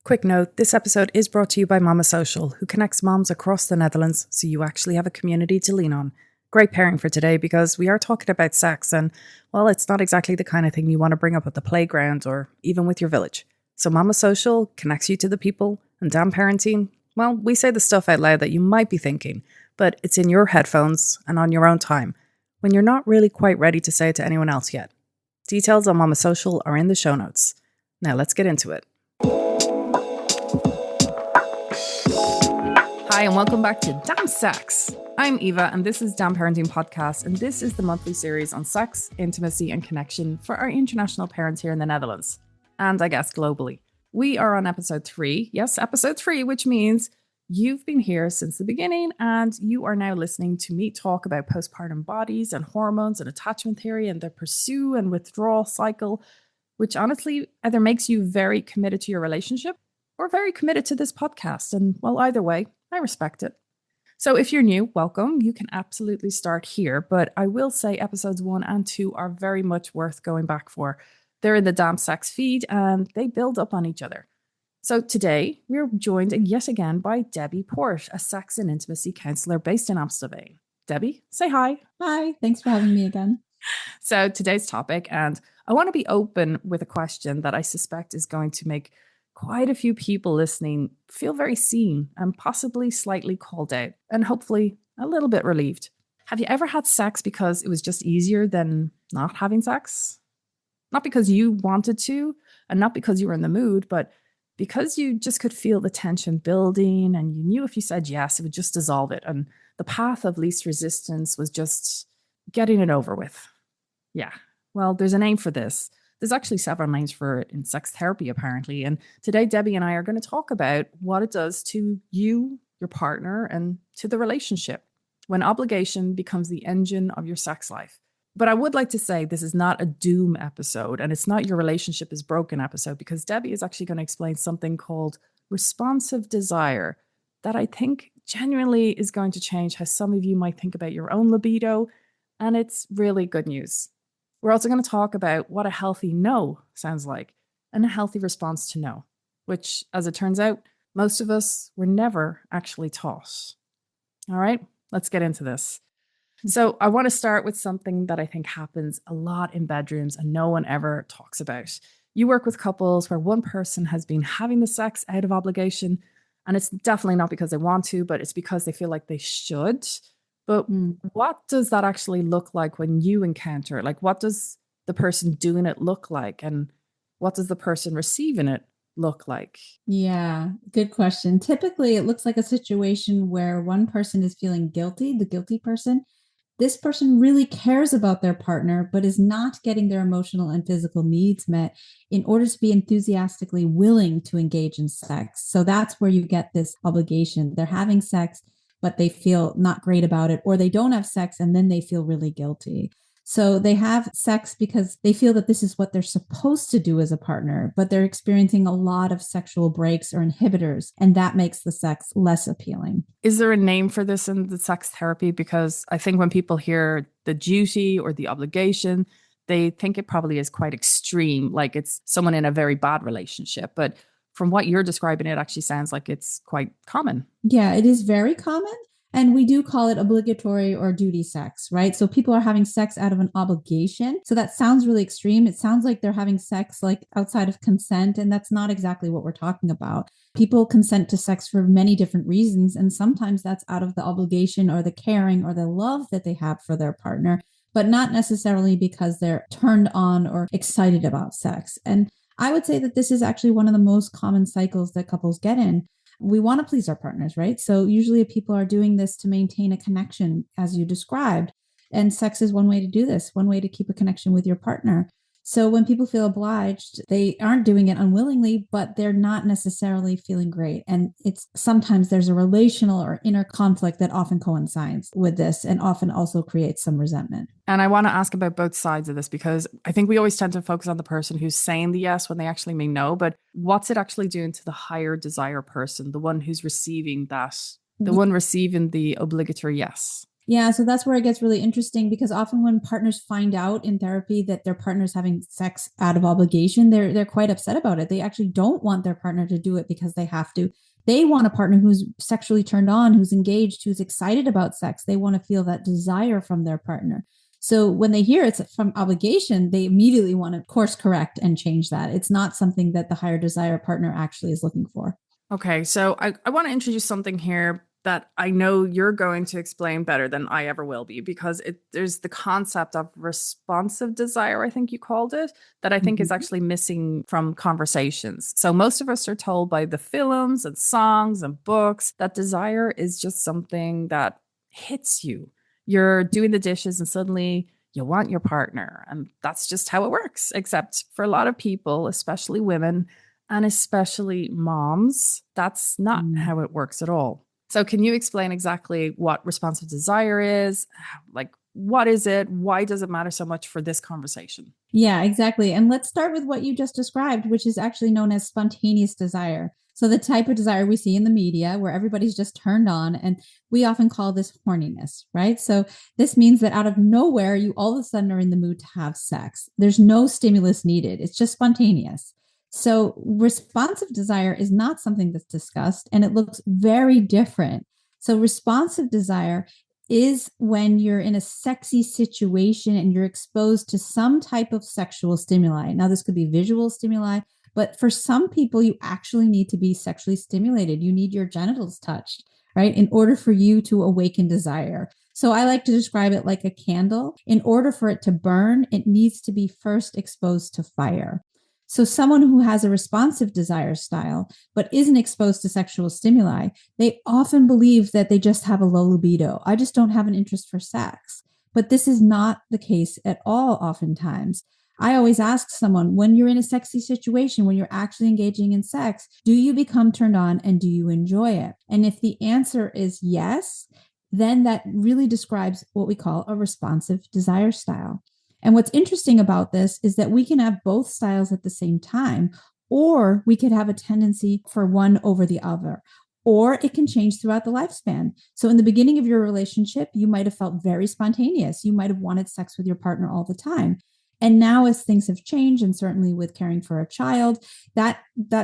Quick note, this episode is brought to you by Mama Social, who connects moms across the Netherlands so you actually have a community to lean on. Great pairing for today because we are talking about sex and, well, it's not exactly the kind of thing you want to bring up at the playground or even with your village. So Mama Social connects you to the people, and damn parenting, well, we say the stuff out loud that you might be thinking, but it's in your headphones and on your own time, when you're not really quite ready to say it to anyone else yet. Details on Mama Social are in the show notes. Now let's get into it. Hi, and welcome back to DAMSex. I'm Eva, and this is Damn Parenting Podcast, and this is the monthly series on sex, intimacy, and connection for our international parents here in the Netherlands, and I guess globally. We are on episode 3. Yes, episode 3, which means you've been here since the beginning, and you are now listening to me talk about postpartum bodies and hormones and attachment theory and the pursue and withdrawal cycle, which honestly either makes you very committed to your relationship or very committed to this podcast. And well, either way, I respect it. So if you're new, welcome. You can absolutely start here, but I will say episodes 1 and 2 are very much worth going back for. They're in the DAMSex feed and they build up on each other. So today we're joined yet again by Debby Poort, a sex and intimacy counsellor based in Amsterdam. Debbie, say hi. Hi, thanks for having me again. So today's topic, and I want to be open with a question that I suspect is going to make quite a few people listening feel very seen and possibly slightly called out and hopefully a little bit relieved. Have you ever had sex because it was just easier than not having sex? Not because you wanted to and not because you were in the mood, but because you just could feel the tension building and you knew if you said yes, it would just dissolve it. And the path of least resistance was just getting it over with. Yeah, well, there's a name for this. There's actually several names for it in sex therapy, apparently. And today, Debbie and I are going to talk about what it does to you, your partner, and to the relationship when obligation becomes the engine of your sex life. But I would like to say this is not a doom episode, and it's not your relationship is broken episode, because Debbie is actually going to explain something called responsive desire that I think genuinely is going to change how some of you might think about your own libido. And it's really good news. We're also going to talk about what a healthy no sounds like and a healthy response to no, which, as it turns out, most of us were never actually taught. All right, let's get into this. So I want to start with something that I think happens a lot in bedrooms and no one ever talks about. You work with couples where one person has been having the sex out of obligation, and it's definitely not because they want to, but it's because they feel like they should. But what does that actually look like when you encounter it? Like, what does the person doing it look like? And what does the person receiving it look like? Yeah, good question. Typically, it looks like a situation where one person is feeling guilty, the guilty person. This person really cares about their partner, but is not getting their emotional and physical needs met in order to be enthusiastically willing to engage in sex. So that's where you get this obligation. They're having sex, but they feel not great about it, or they don't have sex and then they feel really guilty. So they have sex because they feel that this is what they're supposed to do as a partner, but they're experiencing a lot of sexual breaks or inhibitors, and that makes the sex less appealing. Is there a name for this in the sex therapy? Because I think when people hear the duty or the obligation, they think it probably is quite extreme, like it's someone in a very bad relationship. But from what you're describing, it actually sounds like it's quite common. Yeah, it is very common. And we do call it obligatory or duty sex, right? So people are having sex out of an obligation. So that sounds really extreme. It sounds like they're having sex like outside of consent. And that's not exactly what we're talking about. People consent to sex for many different reasons. And sometimes that's out of the obligation or the caring or the love that they have for their partner, but not necessarily because they're turned on or excited about sex. And I would say that this is actually one of the most common cycles that couples get in. We want to please our partners, right? So usually people are doing this to maintain a connection, as you described. And sex is one way to do this, one way to keep a connection with your partner. So when people feel obliged, they aren't doing it unwillingly, but they're not necessarily feeling great. And it's sometimes there's a relational or inner conflict that often coincides with this and often also creates some resentment. And I want to ask about both sides of this, because I think we always tend to focus on the person who's saying the yes when they actually mean no. But what's it actually doing to the higher desire person, the one who's receiving that, the one receiving the obligatory yes? Yeah, so that's where it gets really interesting because often when partners find out in therapy that their partner's having sex out of obligation, they're quite upset about it. They actually don't want their partner to do it because they have to. They want a partner who's sexually turned on, who's engaged, who's excited about sex. They want to feel that desire from their partner. So when they hear it's from obligation, they immediately want to course correct and change that. It's not something that the higher desire partner actually is looking for. Okay, so I want to introduce something here that I know you're going to explain better than I ever will be because there's the concept of responsive desire, I think you called it, that I think is Mhm. actually missing from conversations. So most of us are told by the films and songs and books that desire is just something that hits you. You're doing the dishes and suddenly you want your partner, and that's just how it works. Except for a lot of people, especially women, and especially moms, that's not Mm. how it works at all. So, can you explain exactly what responsive desire is? Like, what is it? Why does it matter so much for this conversation? Yeah, exactly. And let's start with what you just described, which is actually known as spontaneous desire. So, the type of desire we see in the media where everybody's just turned on, and we often call this horniness, right? So, this means that out of nowhere, you all of a sudden are in the mood to have sex. There's no stimulus needed, it's just spontaneous. So, responsive desire is not something that's discussed, and it looks very different. So, responsive desire is when you're in a sexy situation and you're exposed to some type of sexual stimuli. Now, this could be visual stimuli, but for some people, you actually need to be sexually stimulated. You need your genitals touched, right, in order for you to awaken desire. So I like to describe it like a candle. In order for it to burn, it needs to be first exposed to fire. So someone who has a responsive desire style but isn't exposed to sexual stimuli, they often believe that they just have a low libido. I just don't have an interest for sex. But this is not the case at all, oftentimes. I always ask someone when you're in a sexy situation, when you're actually engaging in sex, do you become turned on and do you enjoy it? And if the answer is yes, then that really describes what we call a responsive desire style. And what's interesting about this is that we can have both styles at the same time, or we could have a tendency for one over the other, or it can change throughout the lifespan. So, in the beginning of your relationship, you might have felt very spontaneous. You might have wanted sex with your partner all the time. And now, as things have changed, and certainly with caring for a child, that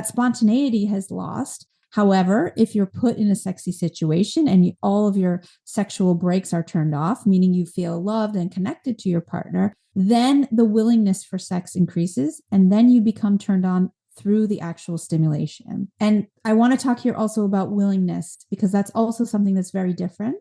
spontaneity has lost. However, if you're put in a sexy situation and all of your sexual brakes are turned off, meaning you feel loved and connected to your partner, then the willingness for sex increases and then you become turned on through the actual stimulation. And I want to talk here also about willingness because that's also something that's very different.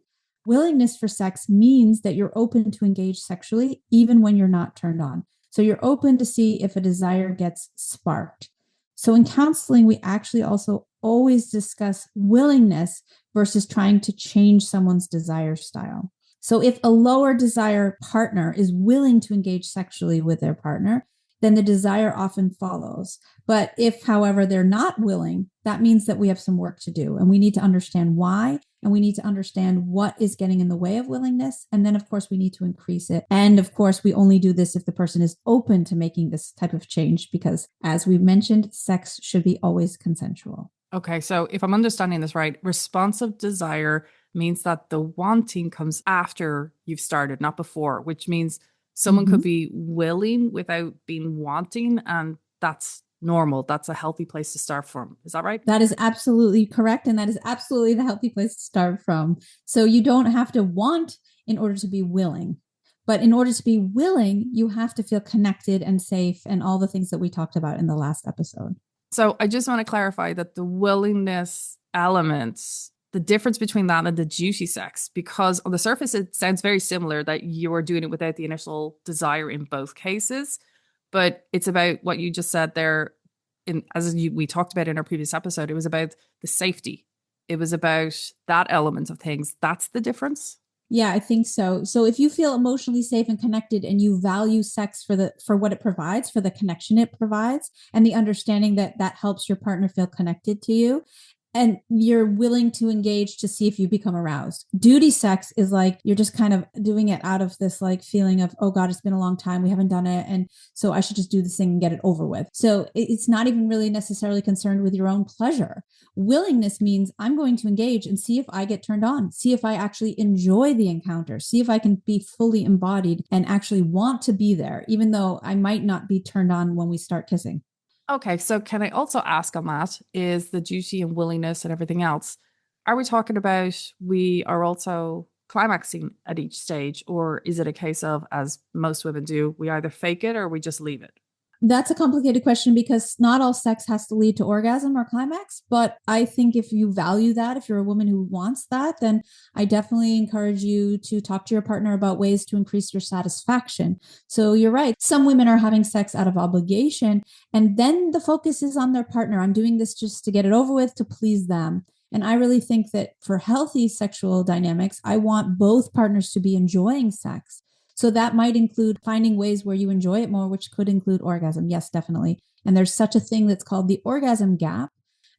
Willingness for sex means that you're open to engage sexually even when you're not turned on. So you're open to see if a desire gets sparked. So in counseling, we actually also always discuss willingness versus trying to change someone's desire style. So if a lower desire partner is willing to engage sexually with their partner, then the desire often follows. But if, however, they're not willing, that means that we have some work to do and we need to understand why. And we need to understand what is getting in the way of willingness. And then, of course, we need to increase it. And of course, we only do this if the person is open to making this type of change, because as we've mentioned, sex should be always consensual. Okay, so if I'm understanding this right, responsive desire means that the wanting comes after you've started, not before, which means someone could Mhm. be willing without being wanting, and that's normal. That's a healthy place to start from. Is that right? That is absolutely correct. And that is absolutely the healthy place to start from. So you don't have to want in order to be willing. But in order to be willing, you have to feel connected and safe and all the things that we talked about in the last episode. So I just want to clarify that the willingness elements, the difference between that and the duty sex, because on the surface, it sounds very similar that you are doing it without the initial desire in both cases. But it's about what you just said there. We talked about in our previous episode, it was about the safety. It was about that element of things. That's the difference. Yeah, I think so. So if you feel emotionally safe and connected and you value sex for what it provides, for the connection it provides and the understanding that that helps your partner feel connected to you, and you're willing to engage to see if you become aroused. Duty sex is like you're just kind of doing it out of this like feeling of, oh God, it's been a long time, we haven't done it, and so I should just do this thing and get it over with. So it's not even really necessarily concerned with your own pleasure. Willingness means I'm going to engage and see if I get turned on, see if I actually enjoy the encounter, see if I can be fully embodied and actually want to be there, even though I might not be turned on when we start kissing. Okay, so can I also ask on that is the duty and willingness and everything else? Are we talking about we are also climaxing at each stage, or is it a case of, as most women do, we either fake it or we just leave it? That's a complicated question because not all sex has to lead to orgasm or climax. But I think if you value that, if you're a woman who wants that, then I definitely encourage you to talk to your partner about ways to increase your satisfaction. So you're right. Some women are having sex out of obligation, and then the focus is on their partner. I'm doing this just to get it over with, to please them. And I really think that for healthy sexual dynamics, I want both partners to be enjoying sex. So that might include finding ways where you enjoy it more, which could include orgasm. Yes, definitely. And there's such a thing that's called the orgasm gap.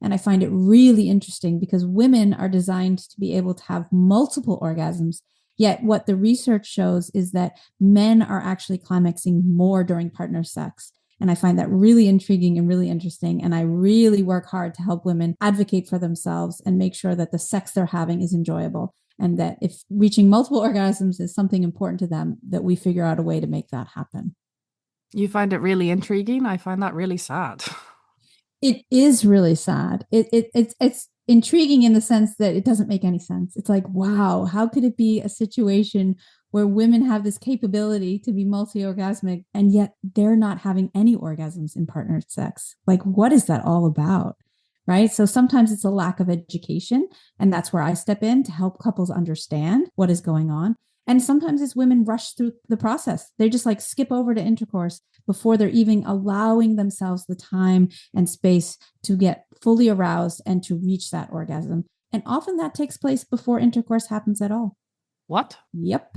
And I find it really interesting because women are designed to be able to have multiple orgasms. Yet what the research shows is that men are actually climaxing more during partner sex. And I find that really intriguing and really interesting. And I really work hard to help women advocate for themselves and make sure that the sex they're having is enjoyable. And that if reaching multiple orgasms is something important to them, that we figure out a way to make that happen. You find it really intriguing. I find that really sad. It is really sad. It's intriguing in the sense that it doesn't make any sense. It's like, wow, how could it be a situation where women have this capability to be multi-orgasmic and yet they're not having any orgasms in partner sex? Like, what is that all about? Right. So sometimes it's a lack of education. And that's where I step in to help couples understand what is going on. And sometimes it's women rush through the process. They just like skip over to intercourse before they're even allowing themselves the time and space to get fully aroused and to reach that orgasm. And often that takes place before intercourse happens at all. What? Yep.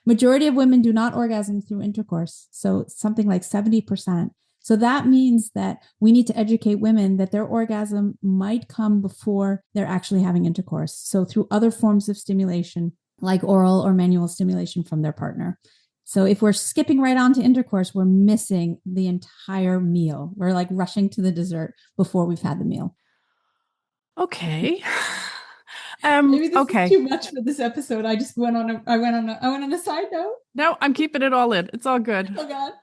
Majority of women do not orgasm through intercourse. So something like 70%. So that means that we need to educate women that their orgasm might come before they're actually having intercourse. So through other forms of stimulation, like oral or manual stimulation from their partner. So if we're skipping right on to intercourse, we're missing the entire meal. We're like rushing to the dessert before we've had the meal. Okay. Maybe this is Okay. too much for this episode. I just went on a side note. No, I'm keeping it all in. It's all good. Oh God.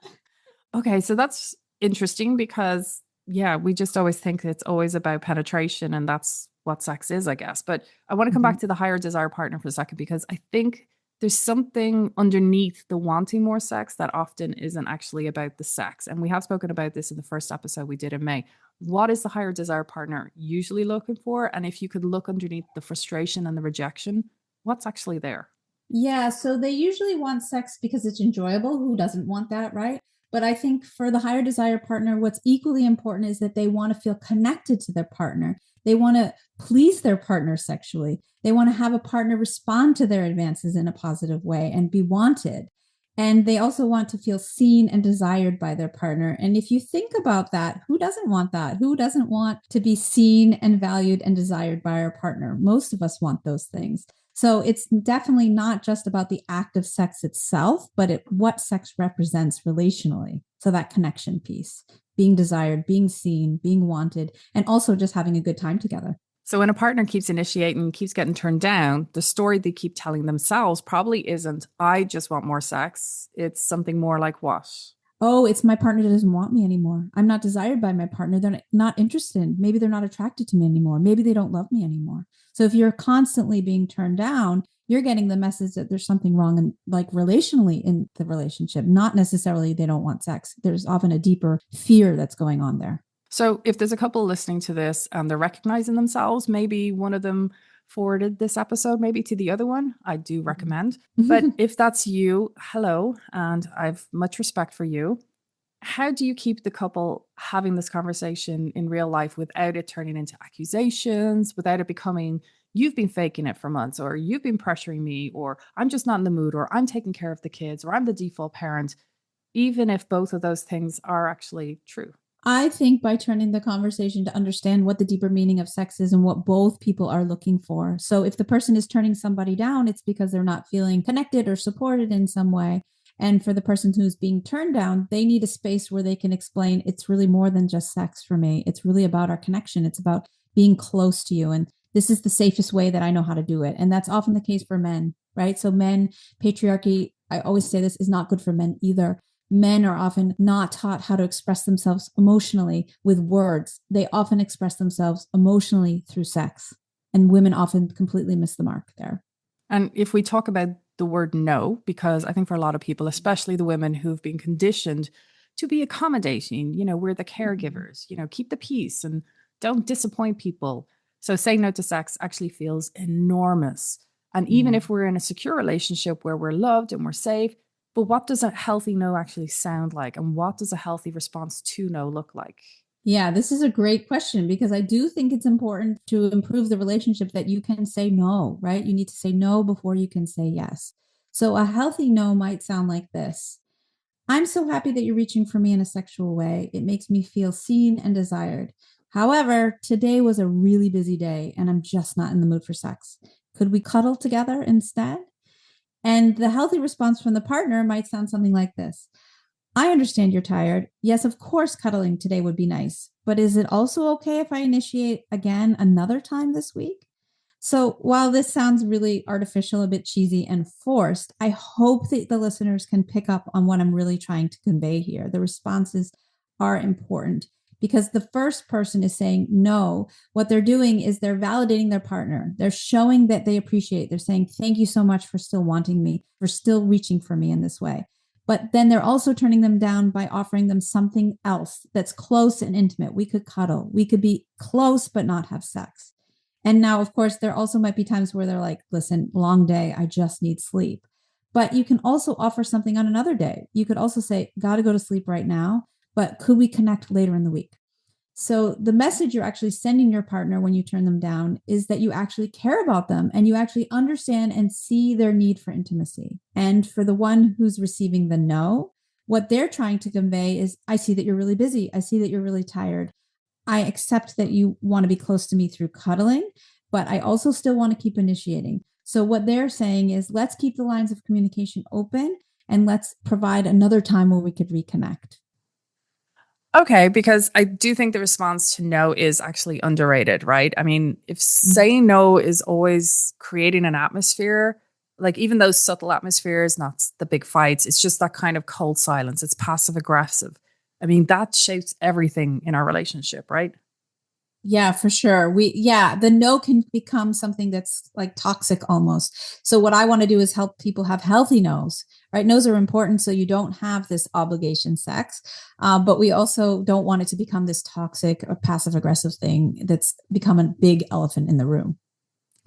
Okay, so that's interesting because yeah, we just always think it's always about penetration and that's what sex is, I guess. But I want to come Mm-hmm. back to the higher desire partner for a second because I think there's something underneath the wanting more sex that often isn't actually about the sex. And we have spoken about this in the first episode we did in May. What is the higher desire partner usually looking for? And if you could look underneath the frustration and the rejection, what's actually there? Yeah, so they usually want sex because it's enjoyable. Who doesn't want that, right? But I think for the higher desire partner, what's equally important is that they want to feel connected to their partner. They want to please their partner sexually. They want to have a partner respond to their advances in a positive way and be wanted. And they also want to feel seen and desired by their partner. And if you think about that, who doesn't want that? Who doesn't want to be seen and valued and desired by our partner? Most of us want those things. So it's definitely not just about the act of sex itself, but what sex represents relationally. So that connection piece, being desired, being seen, being wanted, and also just having a good time together. So when a partner keeps initiating, keeps getting turned down, the story they keep telling themselves probably isn't, I just want more sex. It's something more like what? Oh, it's my partner that doesn't want me anymore. I'm not desired by my partner. They're not interested. Maybe they're not attracted to me anymore. Maybe they don't love me anymore. So if you're constantly being turned down, you're getting the message that there's something wrong and like relationally in the relationship, not necessarily they don't want sex. There's often a deeper fear that's going on there. So if there's a couple listening to this and they're recognizing themselves, maybe one of them forwarded this episode maybe to the other one, I do recommend. But if that's you, hello, and I've much respect for you. How do you keep the couple having this conversation in real life without it turning into accusations, without it becoming, you've been faking it for months, or you've been pressuring me, or I'm just not in the mood, or I'm taking care of the kids, or I'm the default parent, even if both of those things are actually true? I think by turning the conversation to understand what the deeper meaning of sex is and what both people are looking for. So if the person is turning somebody down, it's because they're not feeling connected or supported in some way. And for the person who's being turned down, they need a space where they can explain it's really more than just sex for me. It's really about our connection. It's about being close to you. And this is the safest way that I know how to do it. And that's often the case for men, right? So men, patriarchy, I always say this is not good for men either. Men are often not taught how to express themselves emotionally with words. They often express themselves emotionally through sex. And women often completely miss the mark there. And if we talk about the word no, because I think for a lot of people, especially the women who've been conditioned to be accommodating, we're the caregivers, keep the peace and don't disappoint people. So saying no to sex actually feels enormous. And even Yeah. if we're in a secure relationship where we're loved and we're safe, but what does a healthy no actually sound like? And what does a healthy response to no look like? Yeah, this is a great question because I do think it's important to improve the relationship that you can say no, right? You need to say no before you can say yes. So a healthy no might sound like this. I'm so happy that you're reaching for me in a sexual way. It makes me feel seen and desired. However, today was a really busy day and I'm just not in the mood for sex. Could we cuddle together instead? And the healthy response from the partner might sound something like this. I understand you're tired. Yes, of course, cuddling today would be nice. But is it also okay if I initiate again another time this week? So while this sounds really artificial, a bit cheesy and forced, I hope that the listeners can pick up on what I'm really trying to convey here. The responses are important because the first person is saying no. What they're doing is they're validating their partner. They're showing that they appreciate. They're saying, thank you so much for still wanting me, for still reaching for me in this way. But then they're also turning them down by offering them something else that's close and intimate. We could cuddle. We could be close, but not have sex. And now, of course, there also might be times where they're like, listen, long day, I just need sleep. But you can also offer something on another day. You could also say, got to go to sleep right now, but could we connect later in the week? So the message you're actually sending your partner when you turn them down is that you actually care about them and you actually understand and see their need for intimacy. And for the one who's receiving the no, what they're trying to convey is, I see that you're really busy. I see that you're really tired. I accept that you want to be close to me through cuddling, but I also still want to keep initiating. So what they're saying is, let's keep the lines of communication open and let's provide another time where we could reconnect. Okay, because I do think the response to no is actually underrated, right? I mean, if saying no is always creating an atmosphere, like even those subtle atmospheres, not the big fights, it's just that kind of cold silence, it's passive aggressive. I mean, that shapes everything in our relationship, right? Yeah, for sure. The no can become something that's like toxic almost. So what I want to do is help people have healthy no's, right? No's are important so you don't have this obligation sex, but we also don't want it to become this toxic or passive aggressive thing that's become a big elephant in the room.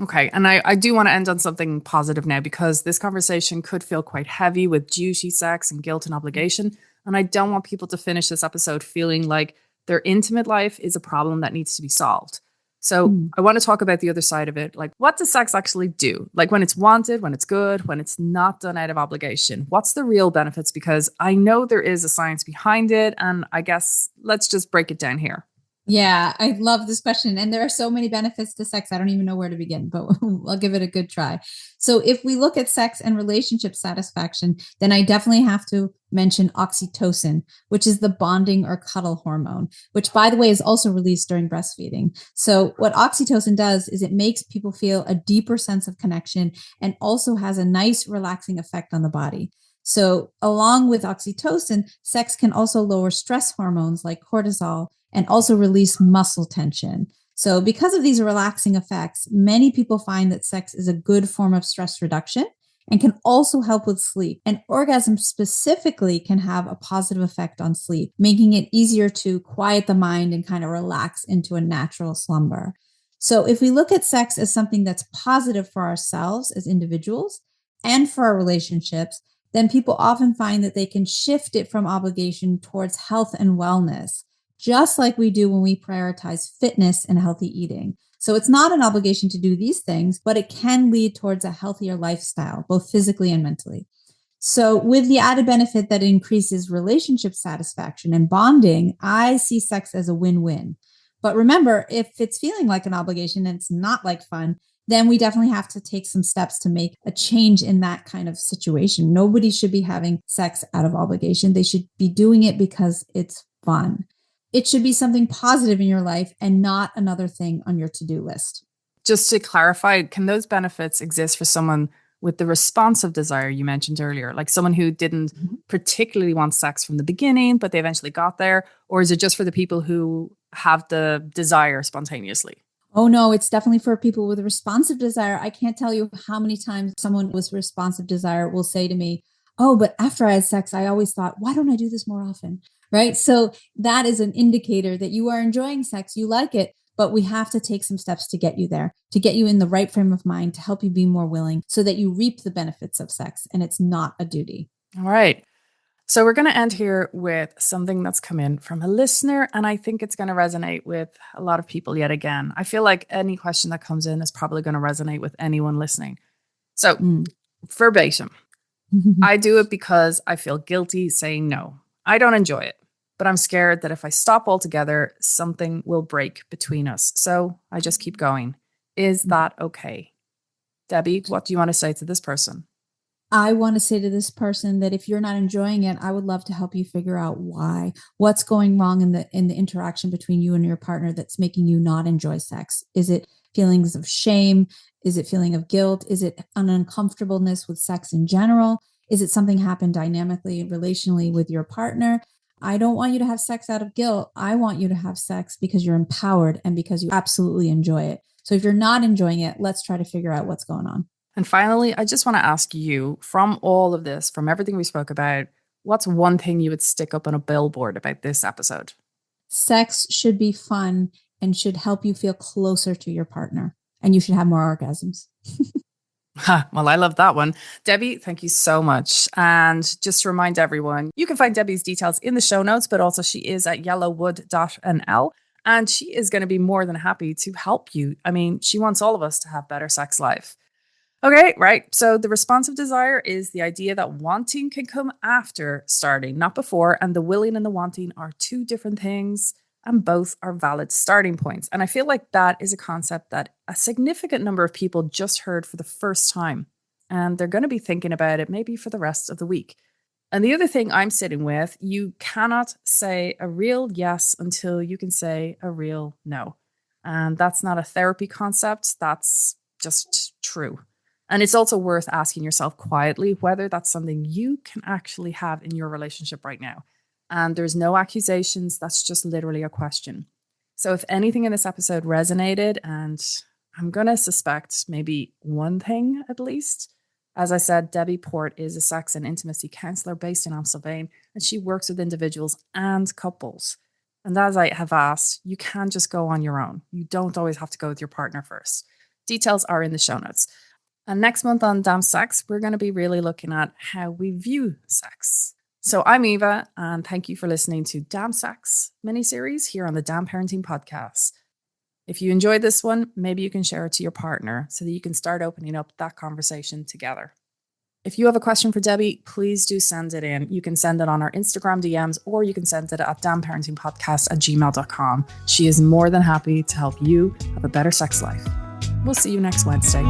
Okay. And I do want to end on something positive now because this conversation could feel quite heavy with duty, sex, and guilt and obligation. And I don't want people to finish this episode feeling like their intimate life is a problem that needs to be solved. So I want to talk about the other side of it. Like, what does sex actually do? Like, when it's wanted, when it's good, when it's not done out of obligation, what's the real benefits? Because I know there is a science behind it. And I guess let's just break it down here. Yeah, I love this question. And there are so many benefits to sex. I don't even know where to begin, but I'll give it a good try. So, if we look at sex and relationship satisfaction, then I definitely have to mention oxytocin, which is the bonding or cuddle hormone, which, by the way, is also released during breastfeeding. So, what oxytocin does is it makes people feel a deeper sense of connection and also has a nice relaxing effect on the body. So, along with oxytocin, sex can also lower stress hormones like cortisol and also release muscle tension. So, because of these relaxing effects, many people find that sex is a good form of stress reduction and can also help with sleep. And orgasm specifically can have a positive effect on sleep, making it easier to quiet the mind and kind of relax into a natural slumber. So, if we look at sex as something that's positive for ourselves as individuals and for our relationships, then people often find that they can shift it from obligation towards health and wellness, just like we do when we prioritize fitness and healthy eating. So it's not an obligation to do these things, but it can lead towards a healthier lifestyle, both physically and mentally. So with the added benefit that increases relationship satisfaction and bonding, I see sex as a win-win. But remember, if it's feeling like an obligation and it's not like fun, then we definitely have to take some steps to make a change in that kind of situation. Nobody should be having sex out of obligation. They should be doing it because it's fun. It should be something positive in your life and not another thing on your to-do list. Just to clarify, can those benefits exist for someone with the responsive desire you mentioned earlier, like someone who didn't particularly want sex from the beginning, but they eventually got there? Or is it just for the people who have the desire spontaneously? Oh no, it's definitely for people with responsive desire. I can't tell you how many times someone with responsive desire will say to me, oh, but after I had sex, I always thought, why don't I do this more often? Right? So that is an indicator that you are enjoying sex, you like it, but we have to take some steps to get you there, to get you in the right frame of mind, to help you be more willing so that you reap the benefits of sex and it's not a duty. All right. So we're going to end here with something that's come in from a listener, and I think it's going to resonate with a lot of people yet again. I feel like any question that comes in is probably going to resonate with anyone listening. So verbatim, I do it because I feel guilty saying no. I don't enjoy it, but I'm scared that if I stop altogether, something will break between us. So I just keep going. Is that okay? Debbie, what do you want to say to this person? I want to say to this person that if you're not enjoying it, I would love to help you figure out why. What's going wrong in the interaction between you and your partner that's making you not enjoy sex? Is it feelings of shame? Is it feeling of guilt? Is it an uncomfortableness with sex in general? Is it something happened dynamically, relationally with your partner? I don't want you to have sex out of guilt. I want you to have sex because you're empowered and because you absolutely enjoy it. So if you're not enjoying it, let's try to figure out what's going on. And finally, I just want to ask you, from all of this, from everything we spoke about, what's one thing you would stick up on a billboard about this episode? Sex should be fun and should help you feel closer to your partner, and you should have more orgasms. Well, I love that one. Debbie, thank you so much. And just to remind everyone, you can find Debbie's details in the show notes, but also she is at yellowwood.nl. And she is going to be more than happy to help you. I mean, she wants all of us to have better sex life. Okay, right. So the responsive desire is the idea that wanting can come after starting, not before. And the willing and the wanting are two different things, and both are valid starting points. And I feel like that is a concept that a significant number of people just heard for the first time. And they're going to be thinking about it maybe for the rest of the week. And the other thing I'm sitting with, you cannot say a real yes until you can say a real no. And that's not a therapy concept. That's just true. And it's also worth asking yourself quietly whether that's something you can actually have in your relationship right now. And there's no accusations. That's just literally a question. So if anything in this episode resonated, and I'm going to suspect maybe one thing at least. As I said, Debby Poort is a sex and intimacy counsellor based in Amsterdam, and she works with individuals and couples. And as I have asked, you can just go on your own. You don't always have to go with your partner first. Details are in the show notes. And next month on DAMSex, we're going to be really looking at how we view sex. So I'm Eva, and thank you for listening to DAMSex miniseries here on the Dam Parenting Podcast. If you enjoyed this one, maybe you can share it to your partner so that you can start opening up that conversation together. If you have a question for Debbie, please do send it in. You can send it on our Instagram DMs, or you can send it at damparentingpodcast@gmail.com. She is more than happy to help you have a better sex life. We'll see you next Wednesday.